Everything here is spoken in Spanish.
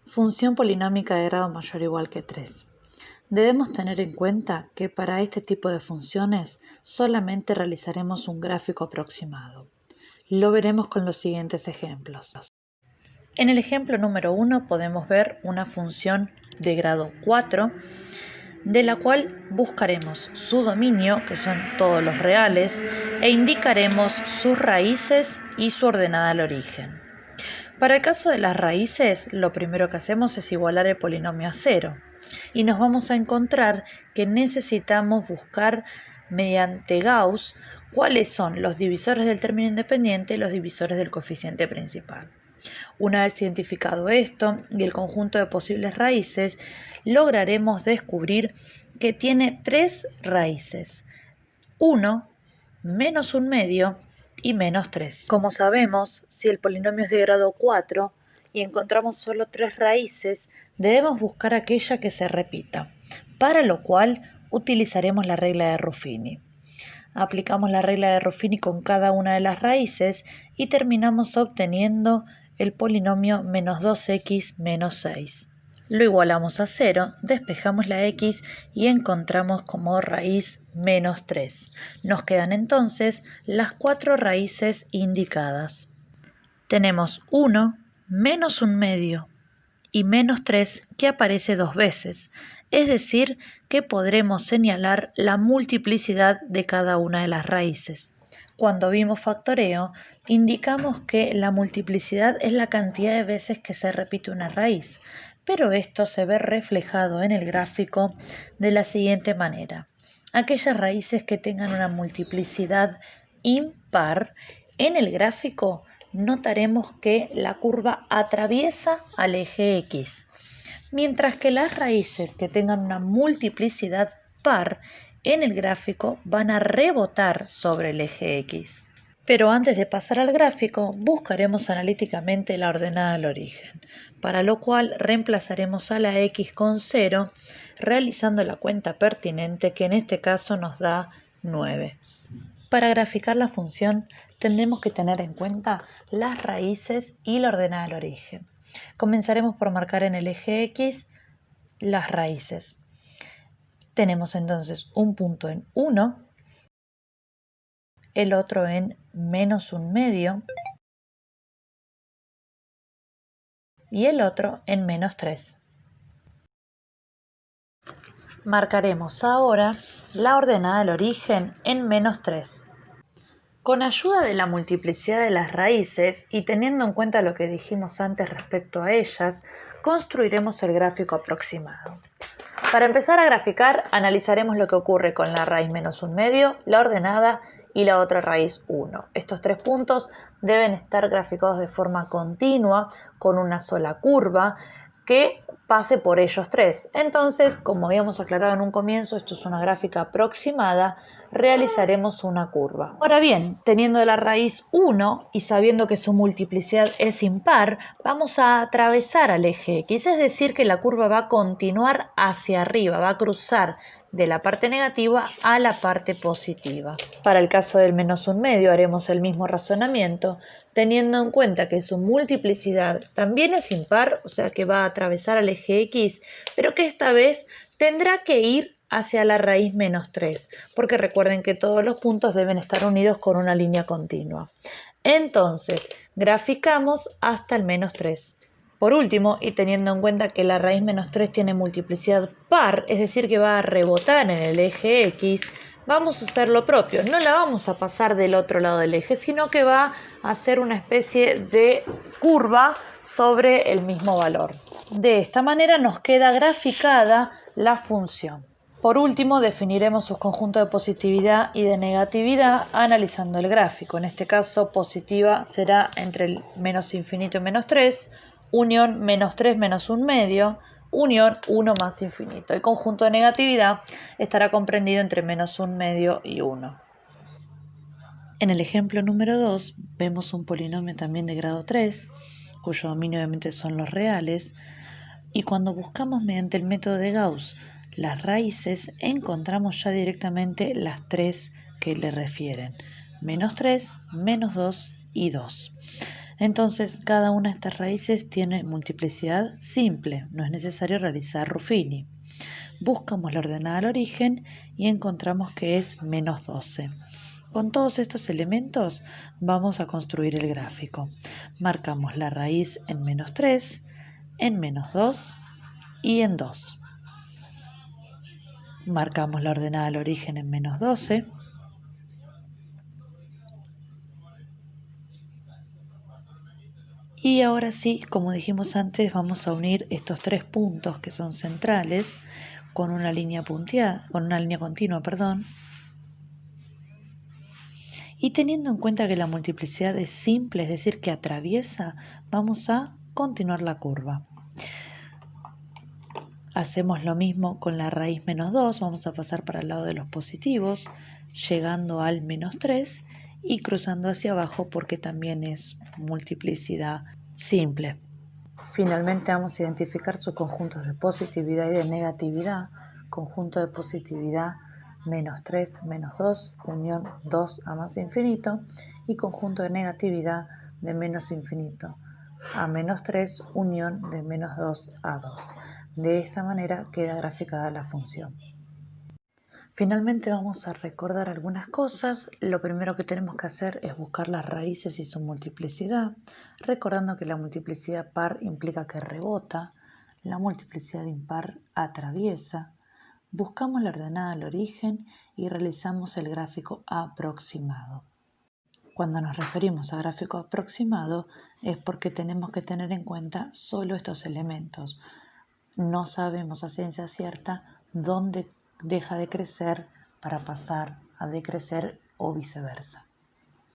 Función polinómica de grado mayor o igual que 3. Debemos tener en cuenta que para este tipo de funciones solamente realizaremos un gráfico aproximado. Lo veremos con los siguientes ejemplos. En el ejemplo número 1 podemos ver una función de grado 4, de la cual buscaremos su dominio, que son todos los reales, e indicaremos sus raíces y su ordenada al origen. Para el caso de las raíces, lo primero que hacemos es igualar el polinomio a 0 y nos vamos a encontrar que necesitamos buscar mediante Gauss cuáles son los divisores del término independiente y los divisores del coeficiente principal. Una vez identificado esto y el conjunto de posibles raíces, lograremos descubrir que tiene 3 raíces: 1, menos 1/2 y menos 3. Como sabemos, si el polinomio es de grado 4 y encontramos solo 3 raíces, debemos buscar aquella que se repita, para lo cual utilizaremos la regla de Ruffini. Aplicamos la regla de Ruffini con cada una de las raíces y terminamos obteniendo el polinomio menos 2x menos 6. Lo igualamos a 0, despejamos la x y encontramos como raíz menos 3. Nos quedan entonces las 4 raíces indicadas. Tenemos 1, menos 1/2 y menos 3 que aparece 2 veces, es decir, que podremos señalar la multiplicidad de cada una de las raíces. Cuando vimos factoreo, indicamos que la multiplicidad es la cantidad de veces que se repite una raíz, pero esto se ve reflejado en el gráfico de la siguiente manera. Aquellas raíces que tengan una multiplicidad impar, en el gráfico notaremos que la curva atraviesa al eje X, mientras que las raíces que tengan una multiplicidad par en el gráfico van a rebotar sobre el eje X. Pero antes de pasar al gráfico, buscaremos analíticamente la ordenada al origen, para lo cual reemplazaremos a la x con 0, realizando la cuenta pertinente, que en este caso nos da 9. Para graficar la función tendremos que tener en cuenta las raíces y la ordenada al origen. Comenzaremos por marcar en el eje X las raíces. Tenemos entonces un punto en 1, el otro en menos 1/2 y el otro en menos 3. Marcaremos ahora la ordenada al origen en menos 3. Con ayuda de la multiplicidad de las raíces y teniendo en cuenta lo que dijimos antes respecto a ellas, construiremos el gráfico aproximado. Para empezar a graficar, analizaremos lo que ocurre con la raíz menos 1/2, la ordenada y la otra raíz 1. Estos 3 puntos deben estar graficados de forma continua con una sola curva que pase por ellos 3. Entonces, como habíamos aclarado en un comienzo, esto es una gráfica aproximada, realizaremos una curva. Ahora bien, teniendo la raíz 1 y sabiendo que su multiplicidad es impar, vamos a atravesar al eje X, es decir, que la curva va a continuar hacia arriba, va a cruzar de la parte negativa a la parte positiva. Para el caso del menos 1/2 haremos el mismo razonamiento, teniendo en cuenta que su multiplicidad también es impar, o sea que va a atravesar al eje X, pero que esta vez tendrá que ir hacia la raíz menos 3, porque recuerden que todos los puntos deben estar unidos con una línea continua. Entonces, graficamos hasta el menos 3. Por último, y teniendo en cuenta que la raíz menos 3 tiene multiplicidad par, es decir, que va a rebotar en el eje X, vamos a hacer lo propio. No la vamos a pasar del otro lado del eje, sino que va a hacer una especie de curva sobre el mismo valor. De esta manera nos queda graficada la función. Por último, definiremos sus conjuntos de positividad y de negatividad analizando el gráfico. En este caso, positiva será entre el menos infinito y menos 3, unión menos 3 menos 1/2, unión 1 más infinito. El conjunto de negatividad estará comprendido entre menos 1/2 y 1. En el ejemplo número 2 vemos un polinomio también de grado 3, cuyo dominio obviamente son los reales, y cuando buscamos mediante el método de Gauss las raíces, encontramos ya directamente las 3 que le refieren: menos 3, menos 2 y 2. Entonces, cada una de estas raíces tiene multiplicidad simple, no es necesario realizar Ruffini. Buscamos la ordenada al origen y encontramos que es menos 12. Con todos estos elementos vamos a construir el gráfico. Marcamos la raíz en menos 3, en menos 2 y en 2. Marcamos la ordenada al origen en menos 12. Y ahora sí, como dijimos antes, vamos a unir estos tres puntos que son centrales con una línea punteada, con una línea continua, perdón. Y teniendo en cuenta que la multiplicidad es simple, es decir, que atraviesa, vamos a continuar la curva. Hacemos lo mismo con la raíz menos 2, vamos a pasar para el lado de los positivos, llegando al menos 3 y cruzando hacia abajo porque también es multiplicidad simple. Finalmente vamos a identificar sus conjuntos de positividad y de negatividad. Conjunto de positividad menos 3, menos 2, unión 2 a más infinito. Y conjunto de negatividad de menos infinito a menos 3, unión de menos 2 a 2. De esta manera queda graficada la función. Finalmente vamos a recordar algunas cosas. Lo primero que tenemos que hacer es buscar las raíces y su multiplicidad, recordando que la multiplicidad par implica que rebota, la multiplicidad impar atraviesa. Buscamos la ordenada al origen y realizamos el gráfico aproximado. Cuando nos referimos a gráfico aproximado es porque tenemos que tener en cuenta solo estos elementos. No sabemos a ciencia cierta dónde deja de crecer para pasar a decrecer o viceversa.